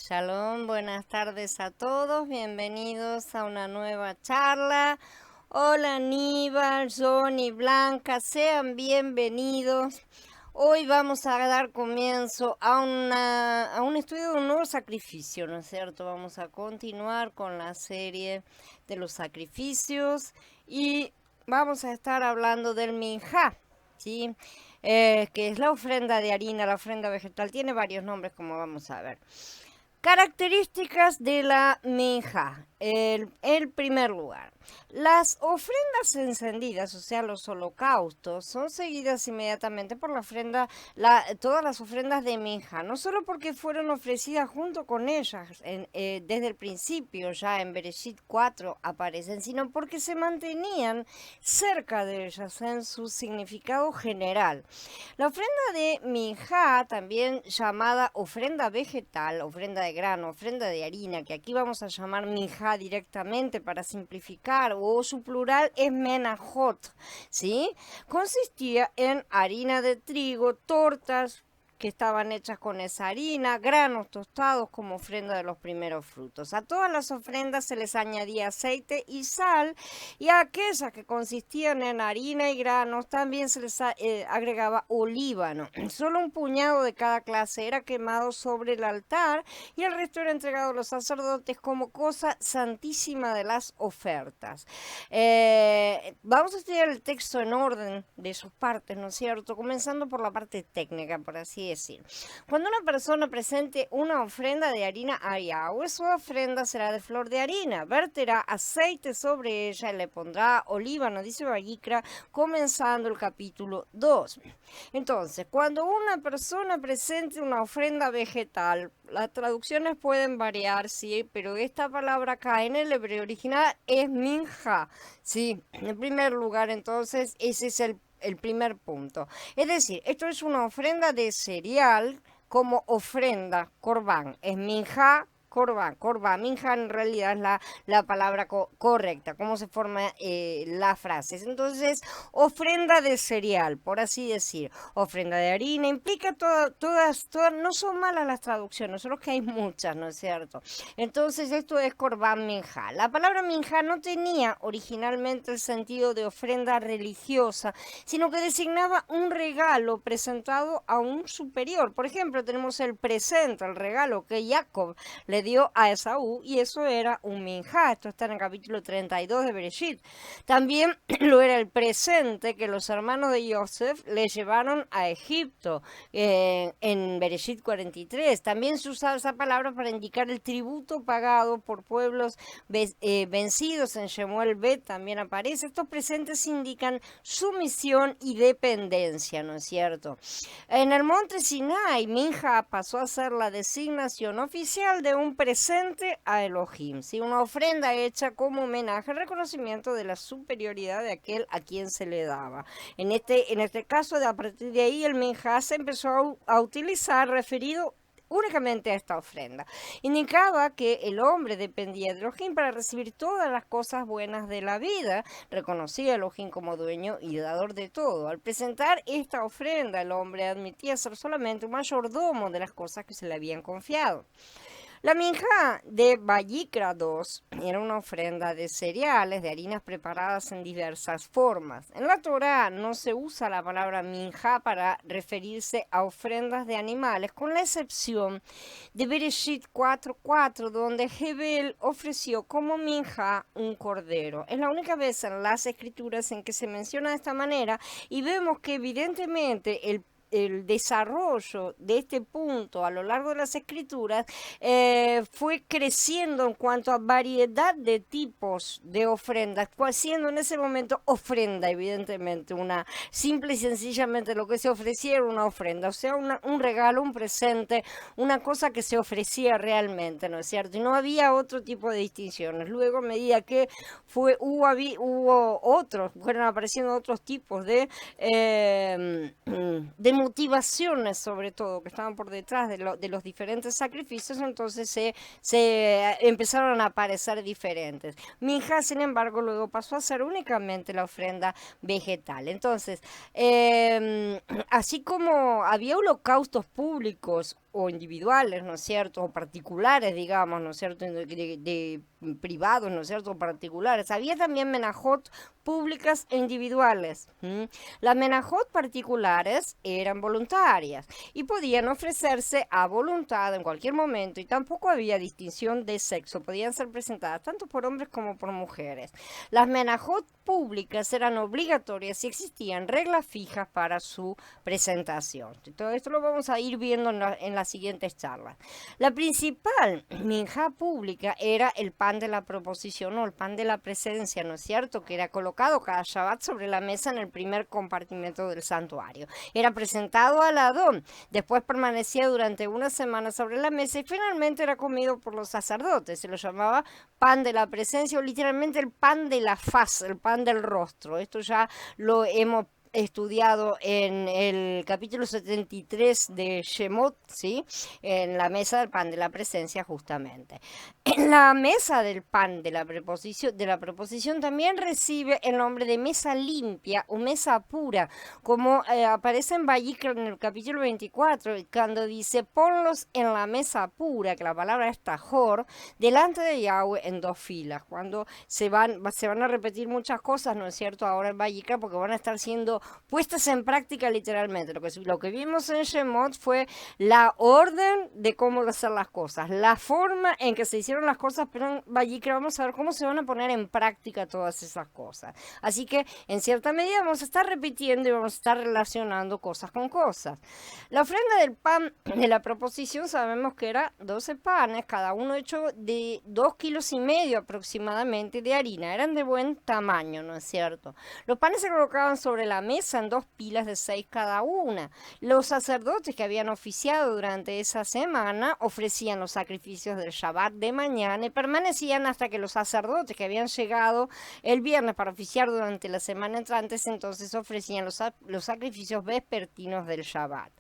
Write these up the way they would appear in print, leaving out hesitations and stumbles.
Shalom, buenas tardes a todos, bienvenidos a una nueva charla. Hola Aníbal, Johnny, Blanca, sean bienvenidos. Hoy vamos a dar comienzo a un estudio de un nuevo sacrificio, ¿no es cierto? Vamos a continuar con la serie de los sacrificios y vamos a estar hablando del minjá, ¿sí? Que es la ofrenda de harina, la ofrenda vegetal, tiene varios nombres como vamos a ver. Características de la minja. El primer lugar. Las ofrendas encendidas, o sea, los holocaustos, son seguidas inmediatamente por la ofrenda, todas las ofrendas de minja, no solo porque fueron ofrecidas junto con ellas desde el principio, ya en Bereshit 4 aparecen, sino porque se mantenían cerca de ellas en su significado general. La ofrenda de minjá, también llamada ofrenda vegetal, ofrenda de grano, ofrenda de harina, que aquí vamos a llamar minjá directamente para simplificar, o su plural es menajot, ¿sí? Consistía en harina de trigo, tortas que estaban hechas con esa harina, granos tostados como ofrenda de los primeros frutos. A todas las ofrendas se les añadía aceite y sal, y a aquellas que consistían en harina y granos también se les agregaba olíbano. Solo un puñado de cada clase era quemado sobre el altar y el resto era entregado a los sacerdotes como cosa santísima de las ofertas. Vamos a estudiar el texto en orden de sus partes, ¿no es cierto? Comenzando por la parte técnica, por así decir. Cuando una persona presente una ofrenda de harina a Yahweh, su ofrenda será de flor de harina, verterá aceite sobre ella y le pondrá olíbano, dice Vayikra, comenzando el capítulo 2. Entonces, cuando una persona presente una ofrenda vegetal, las traducciones pueden variar, sí, pero esta palabra acá en el hebreo original es minja, sí, en primer lugar, entonces, ese es el primer punto. Es decir, esto es una ofrenda de cereal como ofrenda, corbán, es minja. Corbán, minja en realidad es la palabra correcta, cómo se forma la frase. Entonces, ofrenda de cereal, por así decir, ofrenda de harina, implica todas, no son malas las traducciones, solo que hay muchas, ¿no es cierto? Entonces, esto es corbán minja. La palabra minja no tenía originalmente el sentido de ofrenda religiosa, sino que designaba un regalo presentado a un superior. Por ejemplo, tenemos el presente, el regalo que Jacob le dio a Esaú, y eso era un minjá. Esto está en el capítulo 32 de Bereshit. También lo era el presente que los hermanos de Yosef le llevaron a Egipto en Bereshit 43. También se usaba esa palabra para indicar el tributo pagado por pueblos vencidos. En Shemuel Bet también aparece. Estos presentes indican sumisión y dependencia, ¿no es cierto? En el monte Sinai, minja pasó a ser la designación oficial de un presente a Elohim, ¿sí? Una ofrenda hecha como homenaje al reconocimiento de la superioridad de aquel a quien se le daba. En este caso, a partir de ahí, el minja se empezó a utilizar referido únicamente a esta ofrenda. Indicaba que el hombre dependía de Elohim para recibir todas las cosas buenas de la vida, reconocía a Elohim como dueño y dador de todo. Al presentar esta ofrenda, el hombre admitía ser solamente un mayordomo de las cosas que se le habían confiado. La minja de Vayikra 2 era una ofrenda de cereales, de harinas preparadas en diversas formas. En la Torá no se usa la palabra minja para referirse a ofrendas de animales, con la excepción de Bereshit 4:4, donde Hebel ofreció como minja un cordero. Es la única vez en las escrituras en que se menciona de esta manera, y vemos que evidentemente el desarrollo de este punto a lo largo de las escrituras fue creciendo en cuanto a variedad de tipos de ofrendas, siendo en ese momento ofrenda, evidentemente, una simple y sencillamente lo que se ofrecía era una ofrenda, o sea, un regalo, un presente, una cosa que se ofrecía realmente, ¿no es cierto? Y no había otro tipo de distinciones. Luego, a medida que hubo otros, fueron apareciendo otros tipos de motivaciones, sobre todo, que estaban por detrás de los diferentes sacrificios, entonces se empezaron a aparecer diferentes. Minja, sin embargo, luego pasó a ser únicamente la ofrenda vegetal. Entonces, así como había holocaustos públicos o individuales, ¿no es cierto? O particulares, digamos, ¿no es cierto? De privados, ¿no es cierto? Particulares. Había también menajot públicas e individuales. Las menajot particulares eran voluntarias y podían ofrecerse a voluntad en cualquier momento y tampoco había distinción de sexo. Podían ser presentadas tanto por hombres como por mujeres. Las menajot públicas eran obligatorias y existían reglas fijas para su presentación. Todo esto lo vamos a ir viendo en las siguientes charlas. La principal minjá pública era el pan de la proposición o el pan de la presencia, ¿no es cierto? Que era colocado cada Shabbat sobre la mesa en el primer compartimento del santuario. Era presentado al Adón, después permanecía durante una semana sobre la mesa y finalmente era comido por los sacerdotes. Se lo llamaba pan de la presencia o literalmente el pan de la faz, el pan del rostro. Esto ya lo hemos estudiado en el capítulo 73 de Shemot, ¿sí? En la mesa del pan de la presencia justamente. En la mesa del pan de la proposición también recibe el nombre de mesa limpia o mesa pura, como aparece en Vayikra en el capítulo 24, cuando dice, ponlos en la mesa pura, que la palabra es tajor, delante de Yahweh en 2 filas. Cuando se van a repetir muchas cosas, ¿no es cierto?, ahora en Vayikra, porque van a estar siendo puestas en práctica literalmente. Lo que vimos en Shemot fue la orden de cómo hacer las cosas, la forma en que se hicieron las cosas, pero en Vayikra vamos a ver cómo se van a poner en práctica todas esas cosas. Así que en cierta medida vamos a estar repitiendo y vamos a estar relacionando cosas con cosas. La ofrenda del pan de la proposición sabemos que era 12 panes, cada uno hecho de 2,5 kilos aproximadamente de harina. Eran de buen tamaño, ¿no es cierto? Los panes se colocaban sobre la mesa en 2 pilas de 6 cada una. Los sacerdotes que habían oficiado durante esa semana ofrecían los sacrificios del Shabbat de mañana y permanecían hasta que los sacerdotes que habían llegado el viernes para oficiar durante la semana entrante, entonces ofrecían los sacrificios vespertinos del Shabbat.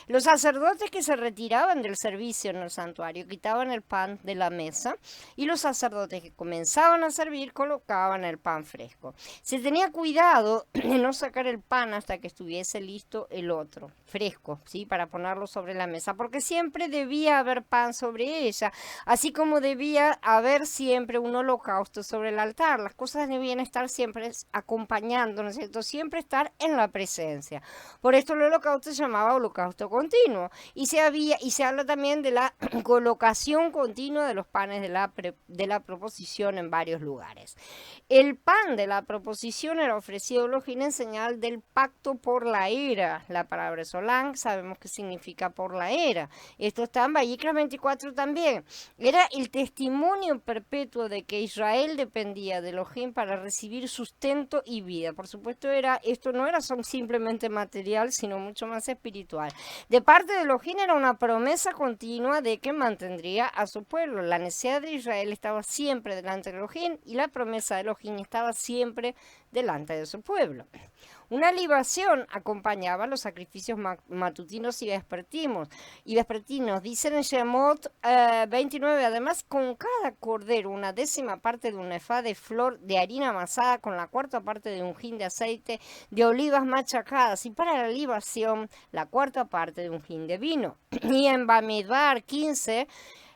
Los sacerdotes que se retiraban del servicio en el santuario quitaban el pan de la mesa y los sacerdotes que comenzaban a servir colocaban el pan fresco. Se tenía cuidado de no sacar el pan hasta que estuviese listo el otro, fresco, ¿sí? Para ponerlo sobre la mesa, porque siempre debía haber pan sobre ella, así como debía haber siempre un holocausto sobre el altar. Las cosas debían estar siempre acompañando, ¿no es cierto? Siempre estar en la presencia. Por esto el holocausto se llamaba holocausto continuo. Y se habla también de la colocación continua de los panes de la proposición en varios lugares. El pan de la proposición era ofrecido a Elohim en señal del pacto por la era. La palabra solán sabemos que significa por la era. Esto está en Vayikra 24 también. Era el testimonio perpetuo de que Israel dependía de Elohim para recibir sustento y vida. Por supuesto, esto no era simplemente material, sino mucho más espiritual. De parte de Elohim era una promesa continua de que mantendría a su pueblo. La necesidad de Israel estaba siempre delante de Elohim y la promesa de Elohim estaba siempre delante de su pueblo. Una libación acompañaba los sacrificios matutinos y vespertinos. Dicen en Shemot 29, además, con cada cordero una 10ª parte de un efá de flor de harina amasada con la 4ª parte de un hin de aceite de olivas machacadas, y para la libación la 4ª parte de un hin de vino. Y en Bamidbar 15,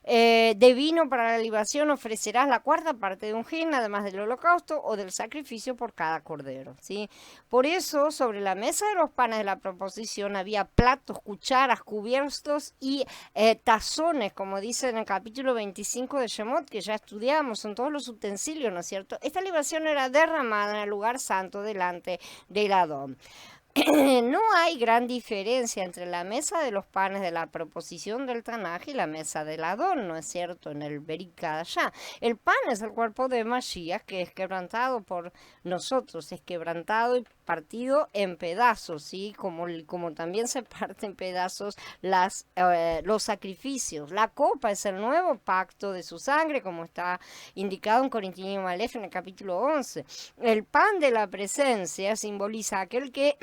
de vino para la libación ofrecerás la 4ª parte de un hin, además del holocausto o del sacrificio por cada cordero, ¿sí? Por eso, sobre la mesa de los panes de la proposición había platos, cucharas, cubiertos y tazones, como dice en el capítulo 25 de Shemot, que ya estudiamos, son todos los utensilios, ¿no es cierto? Esta libación era derramada en el lugar santo delante del Adón. No hay gran diferencia entre la mesa de los panes de la proposición del Tanaj y la mesa del Adón, ¿no es cierto? En el Berit Kadashá. El pan es el cuerpo de Mashiach, que es quebrantado por nosotros, es quebrantado y partido en pedazos, ¿sí? Como también se parte en pedazos los sacrificios. La copa es el nuevo pacto de su sangre, como está indicado en Corintios Malef en el capítulo 11. El pan de la presencia simboliza aquel que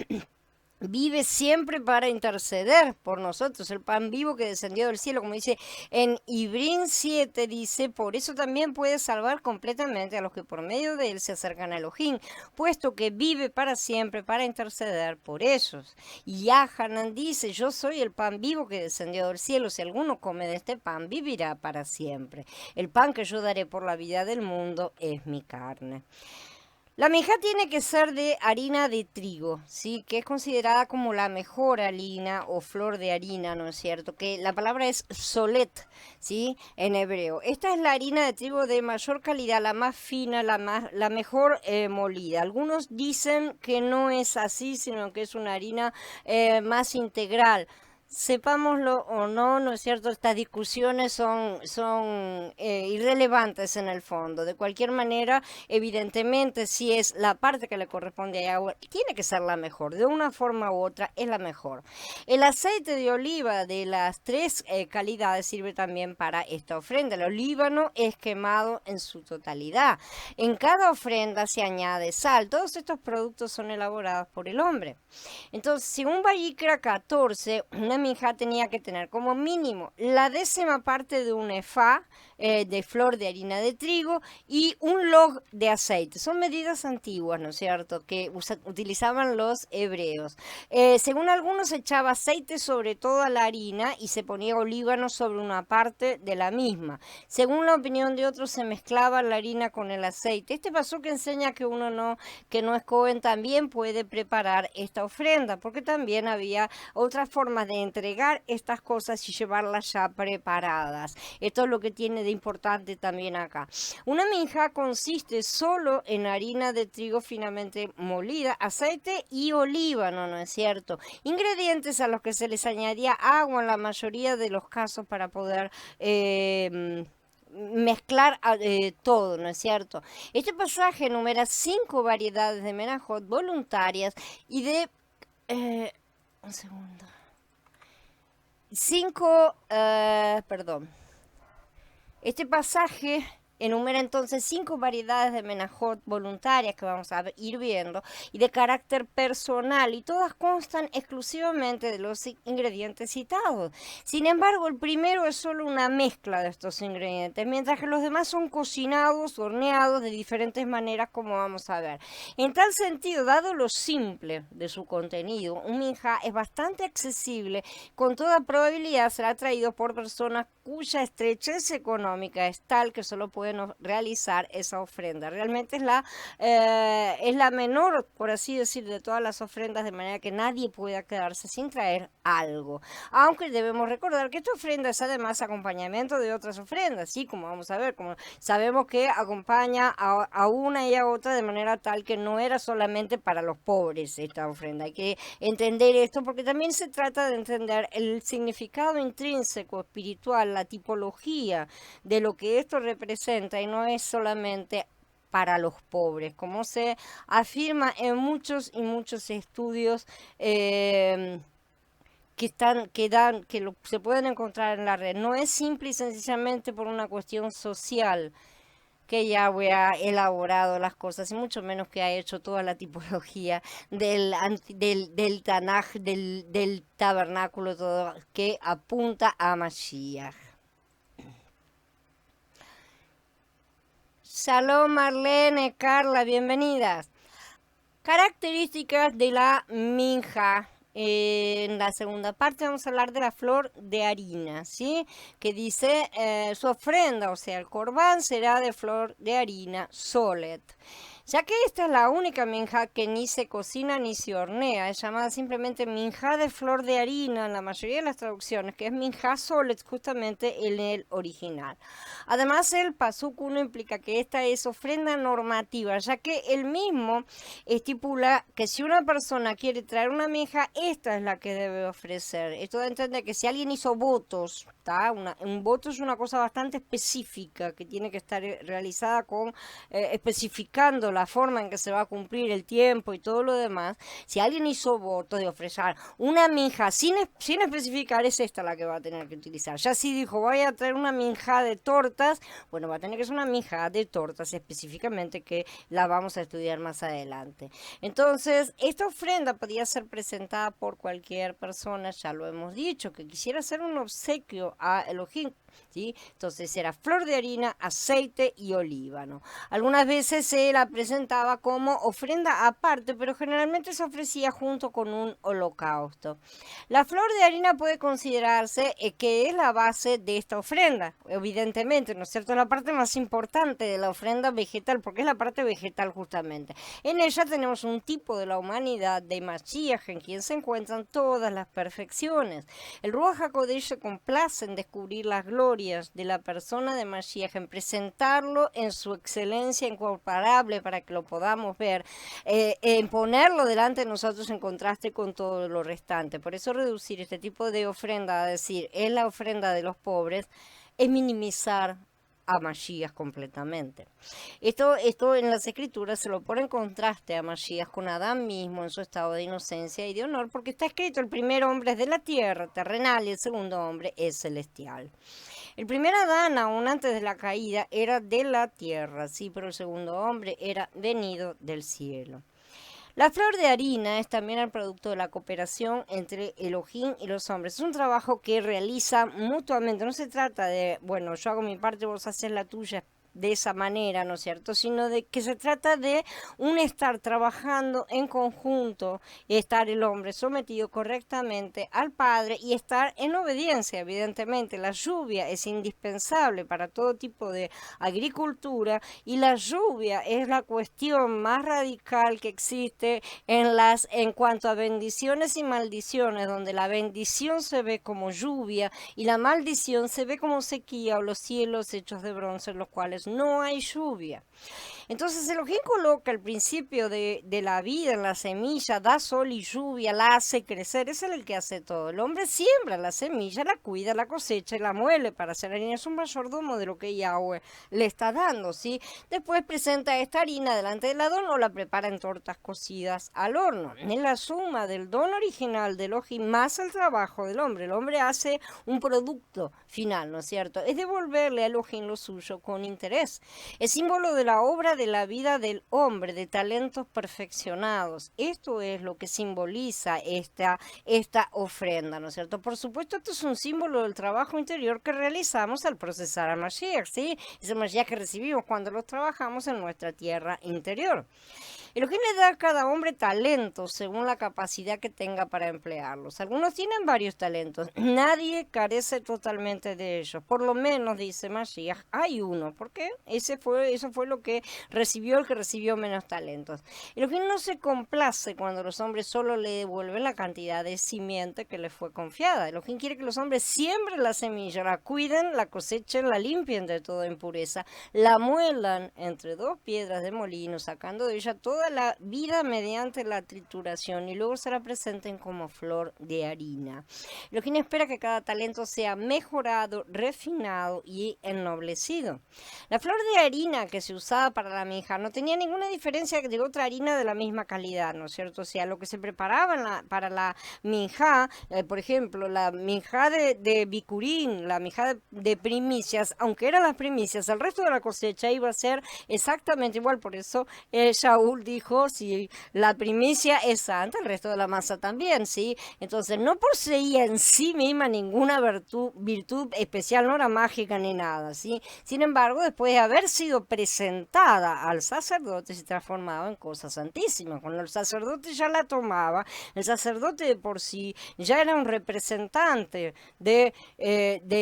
vive siempre para interceder por nosotros, el pan vivo que descendió del cielo, como dice en Ibrín 7, dice, por eso también puede salvar completamente a los que por medio de él se acercan a Elohim, puesto que vive para siempre para interceder por ellos. Y Hanan dice, yo soy el pan vivo que descendió del cielo, si alguno come de este pan, vivirá para siempre. El pan que yo daré por la vida del mundo es mi carne. La minjá tiene que ser de harina de trigo, ¿sí? Que es considerada como la mejor harina o flor de harina, ¿no es cierto? Que la palabra es solet, ¿sí? En hebreo. Esta es la harina de trigo de mayor calidad, la más fina, la mejor molida. Algunos dicen que no es así, sino que es una harina más integral. Sepámoslo o no, ¿no es cierto? Estas discusiones son irrelevantes en el fondo. De cualquier manera, evidentemente, si es la parte que le corresponde a Yahweh, tiene que ser la mejor. De una forma u otra, es la mejor. El aceite de oliva de las tres calidades sirve también para esta ofrenda. El olíbano es quemado en su totalidad. En cada ofrenda se añade sal. Todos estos productos son elaborados por el hombre. Entonces, según Vayikra 14, una minjá tenía que tener como mínimo la 10ª parte de un efá de flor de harina de trigo y un log de aceite. Son medidas antiguas, ¿no es cierto?, que utilizaban los hebreos. Según algunos, se echaba aceite sobre toda la harina y se ponía olíbano sobre una parte de la misma. Según la opinión de otros, se mezclaba la harina con el aceite. Este paso que enseña que que no es Cohen también puede preparar esta ofrenda, porque también había otras formas de entregar estas cosas y llevarlas ya preparadas. Esto es lo que tiene de importante también acá. Una minjá consiste solo en harina de trigo finamente molida, aceite y olíbano, ¿no es cierto? Ingredientes a los que se les añadía agua en la mayoría de los casos para poder mezclar todo, ¿no es cierto? Este pasaje enumera 5 variedades de menajot voluntarias y de... un segundo. 5, perdón. Este pasaje enumera entonces 5 variedades de menajot voluntarias que vamos a ir viendo y de carácter personal, y todas constan exclusivamente de los ingredientes citados. Sin embargo, el primero es solo una mezcla de estos ingredientes, mientras que los demás son cocinados, horneados de diferentes maneras, como vamos a ver. En tal sentido, dado lo simple de su contenido, un minjá es bastante accesible. Con toda probabilidad será traído por personas cuya estrechez económica es tal que solo pueden realizar esa ofrenda. Realmente es la menor, por así decir, de todas las ofrendas, de manera que nadie pueda quedarse sin traer algo. Aunque debemos recordar que esta ofrenda es además acompañamiento de otras ofrendas, ¿sí? Como vamos a ver, como sabemos que acompaña a una y a otra, de manera tal que no era solamente para los pobres esta ofrenda. Hay que entender esto porque también se trata de entender el significado intrínseco, espiritual, la tipología de lo que esto representa, y no es solamente para los pobres, como se afirma en muchos y muchos estudios se pueden encontrar en la red. No es simple y sencillamente por una cuestión social que Yahweh ha elaborado las cosas, y mucho menos que ha hecho toda la tipología del Tanaj, del tabernáculo, todo que apunta a Mashiach. Shalom, Marlene, Carla, bienvenidas. Características de la minja. En la segunda parte vamos a hablar de la flor de harina, ¿sí? Que dice su ofrenda, o sea, el corbán será de flor de harina solet. Ya que esta es la única minjá que ni se cocina ni se hornea, es llamada simplemente minjá de flor de harina en la mayoría de las traducciones, que es minjá solet justamente en el original. Además, el pasuk 1 implica que esta es ofrenda normativa, ya que él mismo estipula que si una persona quiere traer una minjá, esta es la que debe ofrecer. Esto da a entender que si alguien hizo votos, un voto es una cosa bastante específica que tiene que estar realizada con especificando la forma en que se va a cumplir el tiempo y todo lo demás, si alguien hizo voto de ofrecer una minja sin especificar, es esta la que va a tener que utilizar. Ya si dijo, voy a traer una minja de tortas, bueno, va a tener que ser una minja de tortas específicamente, que la vamos a estudiar más adelante. Entonces, esta ofrenda podía ser presentada por cualquier persona, ya lo hemos dicho, que quisiera hacer un obsequio a Elohim, ¿sí? Entonces era flor de harina, aceite y olíbano. Algunas veces se la presentaba como ofrenda aparte, pero generalmente se ofrecía junto con un holocausto. La flor de harina puede considerarse que es la base de esta ofrenda, evidentemente, ¿no es cierto? Es la parte más importante de la ofrenda vegetal, porque es la parte vegetal justamente. En ella tenemos un tipo de la humanidad de Mashiach, en quien se encuentran todas las perfecciones. El Ruach HaKodesh se complace en descubrir las glorias de la persona de Mashiach, en presentarlo en su excelencia incomparable para que lo podamos ver, en ponerlo delante de nosotros en contraste con todo lo restante. Por eso reducir este tipo de ofrenda a decir es la ofrenda de los pobres es minimizar a Mashiach completamente. Esto en las escrituras se lo pone en contraste a Mashiach con Adán mismo en su estado de inocencia y de honor, porque está escrito: el primer hombre es de la tierra terrenal y el segundo hombre es celestial. El primer Adán, aún antes de la caída, era de la tierra, sí, pero el segundo hombre era venido del cielo. La flor de harina es también el producto de la cooperación entre Elohim y los hombres. Es un trabajo que realiza mutuamente. No se trata de, bueno, yo hago mi parte, vos haces la tuya, de esa manera, ¿no es cierto? Sino de que se trata de un estar trabajando en conjunto, y estar el hombre sometido correctamente al Padre y estar en obediencia, evidentemente. La lluvia es indispensable para todo tipo de agricultura y la lluvia es la cuestión más radical que existe en cuanto a bendiciones y maldiciones, donde la bendición se ve como lluvia y la maldición se ve como sequía o los cielos hechos de bronce, en los cuales no hay lluvia. Entonces Elohim coloca el principio de la vida en la semilla, da sol y lluvia, la hace crecer, es el que hace todo. El hombre siembra la semilla, la cuida, la cosecha y la muele para hacer harina. Es un mayordomo de lo que Yahweh le está dando, ¿sí? Después presenta esta harina delante del Adón o la prepara en tortas cocidas al horno. Es la suma del don original de Elohim más el trabajo del hombre. El hombre hace un producto final, ¿no es cierto? Es devolverle a Elohim lo suyo con interés. Es símbolo de la obra de la vida del hombre, de talentos perfeccionados. Esto es lo que simboliza esta ofrenda, ¿no es cierto? Por supuesto, esto es un símbolo del trabajo interior que realizamos al procesar a Mashiach, ¿sí? Ese Mashiach que recibimos cuando los trabajamos en nuestra tierra interior. Elohim le da a cada hombre talentos según la capacidad que tenga para emplearlos. Algunos tienen varios talentos. Nadie carece totalmente de ellos. Por lo menos, dice Mashiach, hay uno. ¿Por qué? Eso fue lo que recibió el que recibió menos talentos. Elohim no se complace cuando los hombres solo le devuelven la cantidad de simiente que les fue confiada. Elohim quiere que los hombres siembren la semilla, la cuiden, la cosechen, la limpien de toda impureza, la muelan entre dos piedras de molino, sacando de ella toda la vida mediante la trituración, y luego se la presenten como flor de harina. Elohim espera que cada talento sea mejorado, refinado y ennoblecido. La flor de harina que se usaba para la minja no tenía ninguna diferencia de otra harina de la misma calidad, ¿no es cierto? O sea, lo que se preparaba para la minja, por ejemplo, la minja de bicurín, la minja de primicias, aunque eran las primicias, el resto de la cosecha iba a ser exactamente igual. Por eso Shaul dijo: si la primicia es santa, el resto de la masa también, ¿sí? Entonces no poseía en sí misma ninguna virtud especial, no era mágica ni nada, ¿sí? Sin embargo, después de haber sido presentada al sacerdote, se transformaba en cosa santísima. Cuando el sacerdote ya la tomaba, el sacerdote de por sí ya era un representante de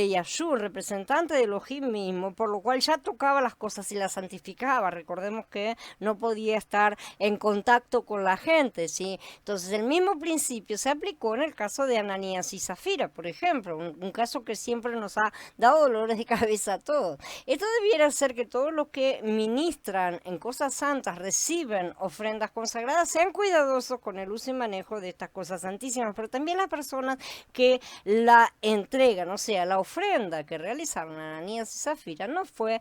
Yahshua, representante de Elohim mismo, por lo cual ya tocaba las cosas y las santificaba. Recordemos que no podía estar estar en contacto con la gente, ¿sí? Entonces el mismo principio se aplicó en el caso de Ananías y Zafira, por ejemplo, un caso que siempre nos ha dado dolores de cabeza a todos. Esto debiera ser que todos los que ministran en cosas santas reciben ofrendas consagradas, sean cuidadosos con el uso y manejo de estas cosas santísimas, pero también las personas que la entregan, o sea, la ofrenda que realizaron Ananías y Zafira no fue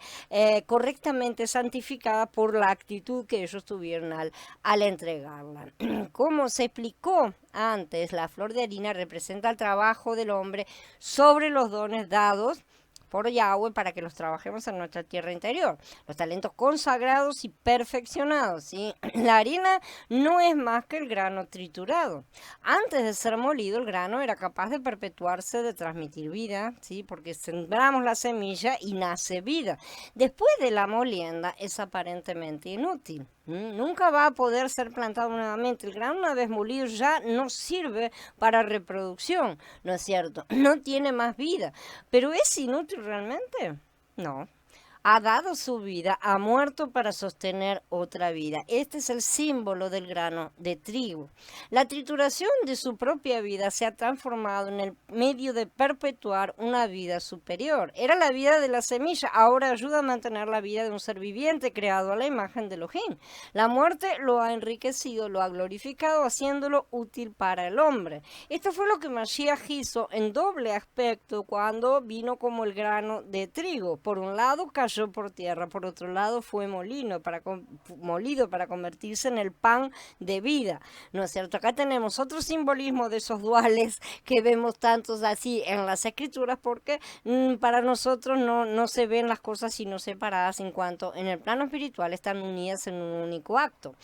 correctamente santificada por la actitud que ellos tuvieron al entregarla. Como se explicó antes, la flor de harina representa el trabajo del hombre sobre los dones dados por Yahweh para que los trabajemos en nuestra tierra interior, los talentos consagrados y perfeccionados, ¿sí? La harina no es más que el grano triturado. Antes de ser molido, el grano era capaz de perpetuarse, de transmitir vida, ¿sí? Porque sembramos la semilla y nace vida. Después de la molienda es aparentemente inútil. Nunca va a poder ser plantado nuevamente. El grano, una vez molido, ya no sirve para reproducción, ¿no es cierto? No tiene más vida. ¿Pero es inútil realmente? No. Ha dado su vida, ha muerto para sostener otra vida. Este es el símbolo del grano de trigo. La trituración de su propia vida se ha transformado en el medio de perpetuar una vida superior. Era la vida de la semilla, ahora ayuda a mantener la vida de un ser viviente creado a la imagen de Elohim. La muerte lo ha enriquecido, lo ha glorificado, haciéndolo útil para el hombre. Esto fue lo que Mashiach hizo en doble aspecto cuando vino como el grano de trigo. Por un lado, cayó por tierra, por otro lado fue molido para convertirse en el pan de vida, ¿no es cierto? Acá tenemos otro simbolismo de esos duales que vemos tantos así en las escrituras, porque para nosotros no se ven las cosas sino separadas, en cuanto en el plano espiritual están unidas en un único acto.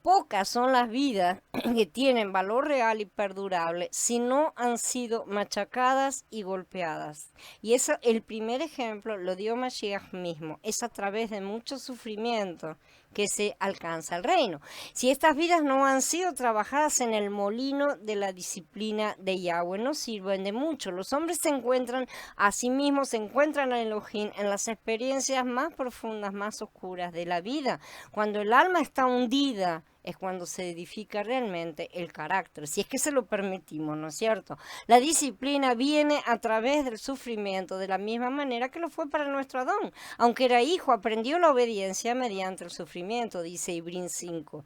Pocas son las vidas que tienen valor real y perdurable si no han sido machacadas y golpeadas. Y eso, el primer ejemplo lo dio Mashiach mismo. Es a través de mucho sufrimiento que se alcanza el reino. Si estas vidas no han sido trabajadas en el molino de la disciplina de Yahweh, no sirven de mucho. Los hombres se encuentran a sí mismos, se encuentran a Elohim en las experiencias más profundas, más oscuras de la vida. Cuando el alma está hundida, es cuando se edifica realmente el carácter, si es que se lo permitimos, ¿no es cierto? La disciplina viene a través del sufrimiento, de la misma manera que lo fue para nuestro Adón. Aunque era hijo, aprendió la obediencia mediante el sufrimiento, dice Ibrín 5.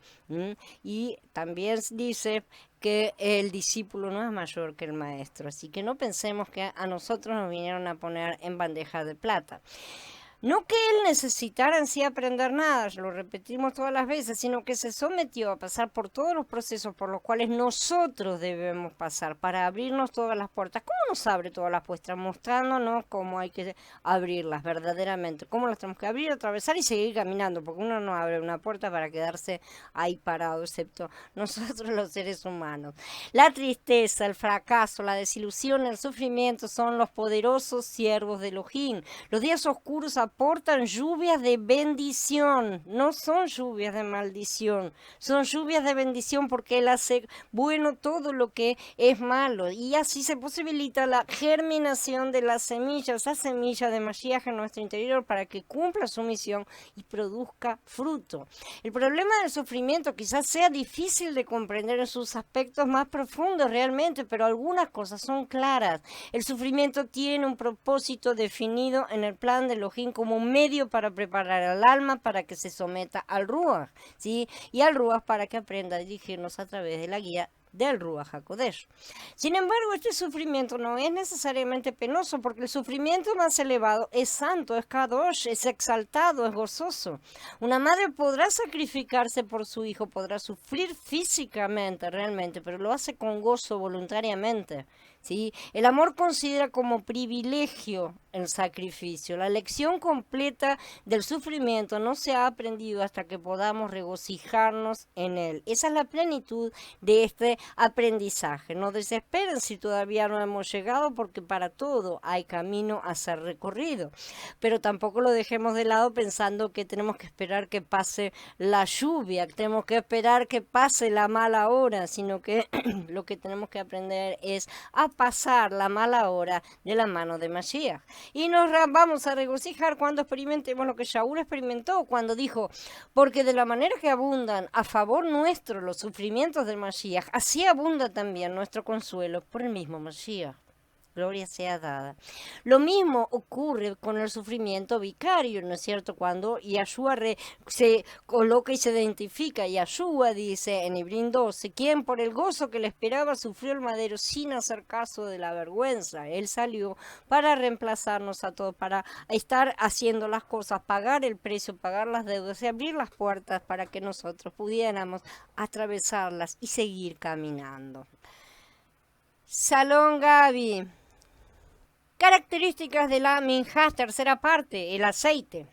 Y también dice que el discípulo no es mayor que el maestro, así que no pensemos que a nosotros nos vinieron a poner en bandeja de plata. No que él necesitara en sí aprender nada, lo repetimos todas las veces, sino que se sometió a pasar por todos los procesos por los cuales nosotros debemos pasar para abrirnos todas las puertas. ¿Cómo nos abre todas las puertas? Mostrándonos cómo hay que abrirlas verdaderamente, cómo las tenemos que abrir, atravesar y seguir caminando, porque uno no abre una puerta para quedarse ahí parado, excepto nosotros los seres humanos. La tristeza, el fracaso, la desilusión, el sufrimiento son los poderosos siervos de Elohim. Los días oscuros aportan lluvias de bendición, no son lluvias de maldición, son lluvias de bendición porque Él hace bueno todo lo que es malo, y así se posibilita la germinación de la semilla, esa semilla de Mashiach en nuestro interior, para que cumpla su misión y produzca fruto. El problema del sufrimiento quizás sea difícil de comprender en sus aspectos más profundos realmente, pero algunas cosas son claras. El sufrimiento tiene un propósito definido en el plan de Elohim como un medio para preparar al alma para que se someta al Ruach, ¿sí? Y al Ruach para que aprenda a dirigirnos a través de la guía del Ruach HaKodesh. Sin embargo, este sufrimiento no es necesariamente penoso, porque el sufrimiento más elevado es santo, es Kadosh, es exaltado, es gozoso. Una madre podrá sacrificarse por su hijo, podrá sufrir físicamente realmente, pero lo hace con gozo voluntariamente, ¿sí? El amor considera como privilegio el sacrificio. La lección completa del sufrimiento no se ha aprendido hasta que podamos regocijarnos en él. Esa es la plenitud de este aprendizaje. No desesperen si todavía no hemos llegado, porque para todo hay camino a ser recorrido. Pero tampoco lo dejemos de lado pensando que tenemos que esperar que pase la lluvia, que tenemos que esperar que pase la mala hora, sino que lo que tenemos que aprender es a pasar la mala hora de la mano de Mashiach. Y nos vamos a regocijar cuando experimentemos lo que Shaul experimentó, cuando dijo, porque de la manera que abundan a favor nuestro los sufrimientos del Mashiach, así abunda también nuestro consuelo por el mismo Mashiach. Gloria sea dada. Lo mismo ocurre con el sufrimiento vicario, ¿no es cierto? Cuando Yahshua se coloca y se identifica, Yahshua dice en Hebrín 12, quien por el gozo que le esperaba sufrió el madero sin hacer caso de la vergüenza. Él salió para reemplazarnos a todos, para estar haciendo las cosas, pagar el precio, pagar las deudas y abrir las puertas para que nosotros pudiéramos atravesarlas y seguir caminando. Salón Gaby. Características de la minjá, tercera parte, el aceite.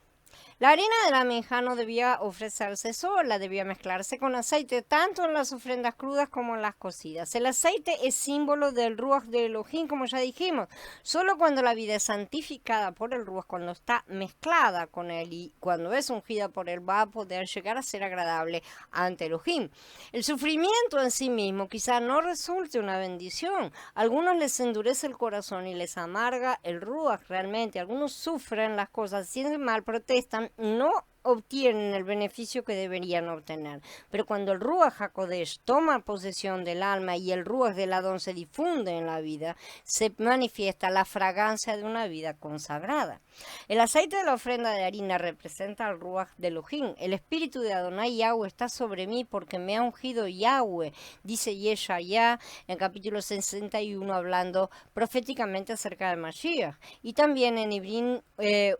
La harina de la minjá no debía ofrecerse sola, debía mezclarse con aceite tanto en las ofrendas crudas como en las cocidas. El aceite es símbolo del Ruach de Elohim, como ya dijimos. Solo cuando la vida es santificada por el Ruach, cuando está mezclada con él y cuando es ungida por él, va a poder llegar a ser agradable ante Elohim. El sufrimiento en sí mismo quizá no resulte una bendición. A algunos les endurece el corazón y les amarga el Ruach realmente. Algunos sufren las cosas, sienten mal, protestan, no obtienen el beneficio que deberían obtener. Pero cuando el Ruach HaKodesh toma posesión del alma y el Ruach del Adón se difunde en la vida, se manifiesta la fragancia de una vida consagrada. El aceite de la ofrenda de harina representa al Ruach de Elohim. El espíritu de Adonai Yahweh está sobre mí porque me ha ungido Yahweh, dice Yeshaya en capítulo 61, hablando proféticamente acerca de Mashiach. Y también en Hebrín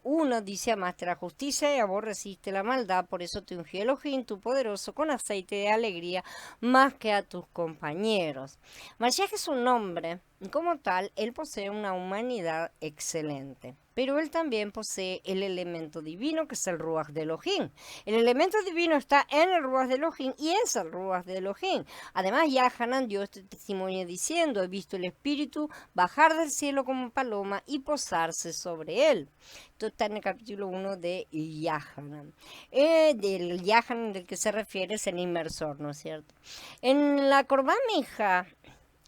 1 dice, amaste la justicia y aborreciste la maldad, por eso te ungí Elohim, tu poderoso, con aceite de alegría, más que a tus compañeros. Mashiach es un hombre, y como tal, él posee una humanidad excelente. Pero él también posee el elemento divino, que es el Ruach de Elohim. El elemento divino está en el Ruach de Elohim y es el Ruach de Elohim. Además, Yahanan dio este testimonio diciendo, he visto el Espíritu bajar del cielo como paloma y posarse sobre él. Esto está en el capítulo 1 de Yahanan. Del Yahanan del que se refiere es el inmersor, ¿no es cierto? En la Corbán Minjá,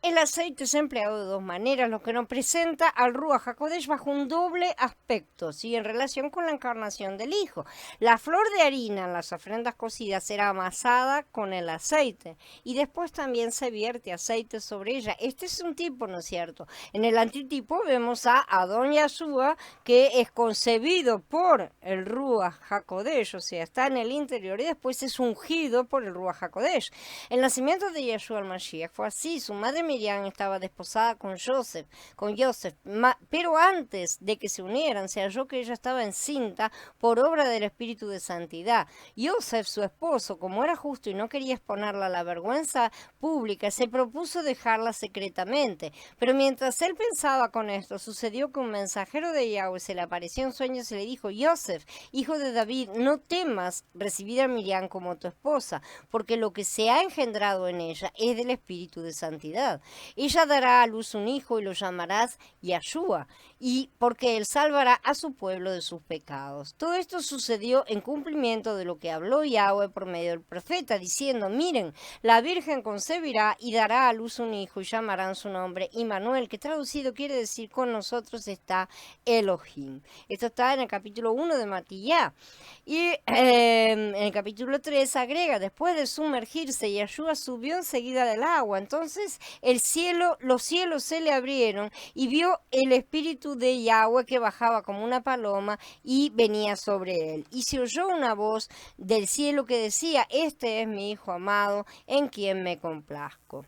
el aceite es empleado de dos maneras, lo que nos presenta al Ruach HaKodesh bajo un doble aspecto, ¿sí? En relación con la encarnación del Hijo. La flor de harina en las ofrendas cocidas será amasada con el aceite y después también se vierte aceite sobre ella. Este es un tipo, ¿no es cierto? En el antitipo vemos a Adón Yahshua, que es concebido por el Ruach HaKodesh, o sea, está en el interior y después es ungido por el Ruach HaKodesh. El nacimiento de Yeshua al-Mashiach fue así. Su madre Miriam estaba desposada con Joseph, pero antes de que se unieran se halló que ella estaba encinta por obra del Espíritu de Santidad. Joseph, su esposo, como era justo y no quería exponerla a la vergüenza pública, se propuso dejarla secretamente. Pero mientras él pensaba con esto, sucedió que un mensajero de Yahweh se le apareció en sueños y le dijo, Joseph, hijo de David, no temas recibir a Miriam como tu esposa, porque lo que se ha engendrado en ella es del Espíritu de Santidad. Ella dará a luz un hijo y lo llamarás Yahshua, y porque él salvará a su pueblo de sus pecados. Todo esto sucedió en cumplimiento de lo que habló Yahweh por medio del profeta, diciendo, miren, la Virgen concebirá y dará a luz un hijo y llamarán su nombre Immanuel, que traducido quiere decir con nosotros está Elohim. Esto está en el capítulo 1 de Matillá. Y en el capítulo 3 agrega, después de sumergirse, Yahshua subió enseguida del agua. Entonces los cielos se le abrieron y vio el Espíritu de Yahweh que bajaba como una paloma y venía sobre él. Y se oyó una voz del cielo que decía, este es mi Hijo amado, en quien me complazco.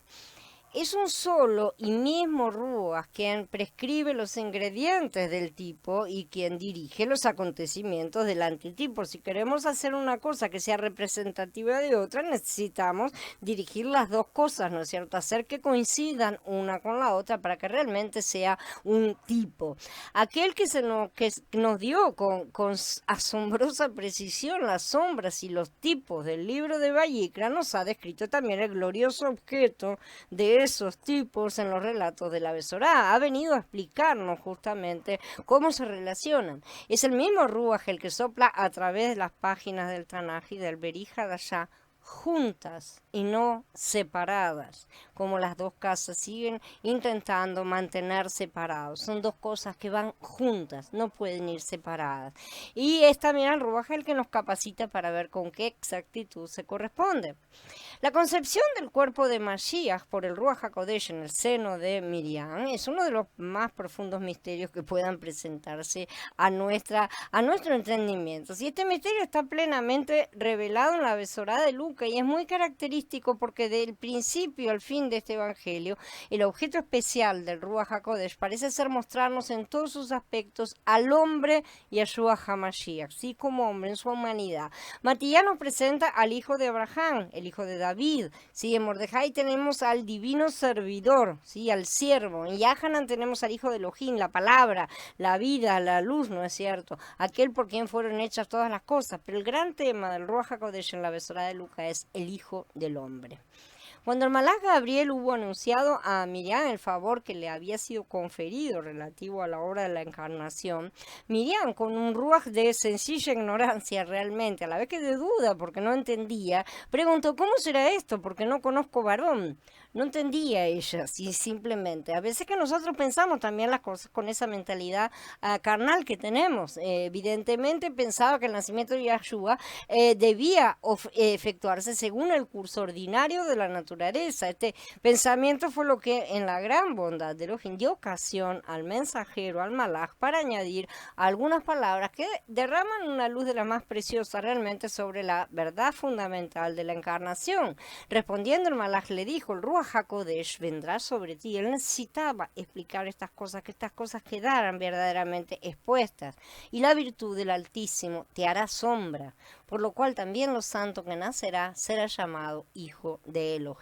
Es un solo y mismo Ruach quien prescribe los ingredientes del tipo y quien dirige los acontecimientos del antitipo. Si queremos hacer una cosa que sea representativa de otra, necesitamos dirigir las dos cosas, ¿no es cierto? Hacer que coincidan una con la otra para que realmente sea un tipo. Aquel que nos dio con asombrosa precisión las sombras y los tipos del libro de Vayikra, nos ha descrito también el glorioso objeto de esos tipos en los relatos de la Besorá. Ha venido a explicarnos justamente cómo se relacionan. Es el mismo Ruach el que sopla a través de las páginas del Tanaj y del Berij Hadashah juntas y no separadas, como las dos casas siguen intentando mantener separados. Son dos cosas que van juntas, no pueden ir separadas. Y es también el Ruaj el que nos capacita para ver con qué exactitud se corresponde. La concepción del cuerpo de Mashiach por el Ruach HaKodesh en el seno de Miriam es uno de los más profundos misterios que puedan presentarse a nuestro entendimiento. Y este misterio está plenamente revelado en la Besorá de Lucas y es muy característico porque del principio al fin de este evangelio, el objeto especial del Ruach HaKodesh parece ser mostrarnos en todos sus aspectos al hombre Yeshua HaMashiach, ¿sí? Como hombre en su humanidad. Matías nos presenta al hijo de Abraham, el hijo de David, ¿sí? En Mordejai tenemos al divino servidor, ¿sí? Al siervo. En Yahanan tenemos al hijo de Elohim, la palabra, la vida, la luz, ¿no es cierto? Aquel por quien fueron hechas todas las cosas. Pero el gran tema del Ruach HaKodesh en la Besorá de Lucas es el hijo del hombre. Cuando el malaj Gabriel hubo anunciado a Miriam el favor que le había sido conferido relativo a la obra de la encarnación, Miriam, con un ruaj de sencilla ignorancia realmente, a la vez que de duda porque no entendía, preguntó: ¿cómo será esto? Porque no conozco varón. No entendía ella, sí, simplemente. A veces que nosotros pensamos también las cosas con esa mentalidad carnal que tenemos. Evidentemente pensaba que el nacimiento de Yahshua debía efectuarse según el curso ordinario de la naturaleza. Este pensamiento fue lo que en la gran bondad de Elohim dio ocasión al mensajero, al malaj, para añadir algunas palabras que derraman una luz de la más preciosa realmente sobre la verdad fundamental de la encarnación. Respondiendo el malaj le dijo: el Ruach HaKodesh vendrá sobre ti. Él necesitaba explicar estas cosas, que estas cosas quedaran verdaderamente expuestas. Y la virtud del Altísimo te hará sombra, por lo cual también lo santo que nacerá será llamado hijo de Elohim.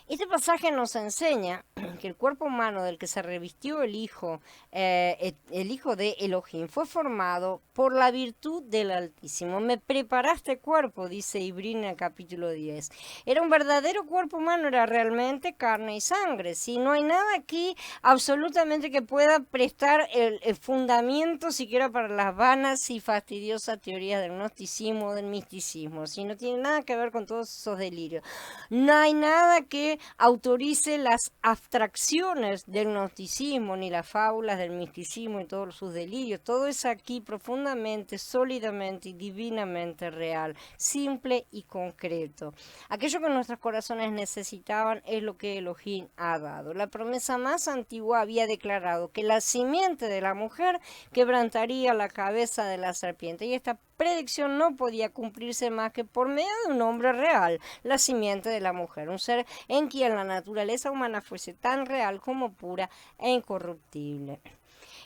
Este pasaje nos enseña que el cuerpo humano del que se revistió el hijo de Elohim fue formado por la virtud del Altísimo. Me preparaste cuerpo, dice Ibrí en el capítulo 10. Era un verdadero cuerpo humano, era realmente carne y sangre. ¿Sí? No hay nada aquí absolutamente que pueda prestar el fundamento siquiera para las vanas y fastidiosas teorías del gnosticismo o del misticismo. ¿Sí? No tiene nada que ver con todos esos delirios. No hay nada que autorice las abstracciones del gnosticismo, ni las fábulas del misticismo y todos sus delirios. Todo es aquí profundamente, sólidamente y divinamente real, simple y concreto. Aquello que nuestros corazones necesitaban es lo que Elohim ha dado. La promesa más antigua había declarado que la simiente de la mujer quebrantaría la cabeza de la serpiente, y esta predicción no podía cumplirse más que por medio de un hombre real, la simiente de la mujer, un ser en quien la naturaleza humana fuese tan real como pura e incorruptible.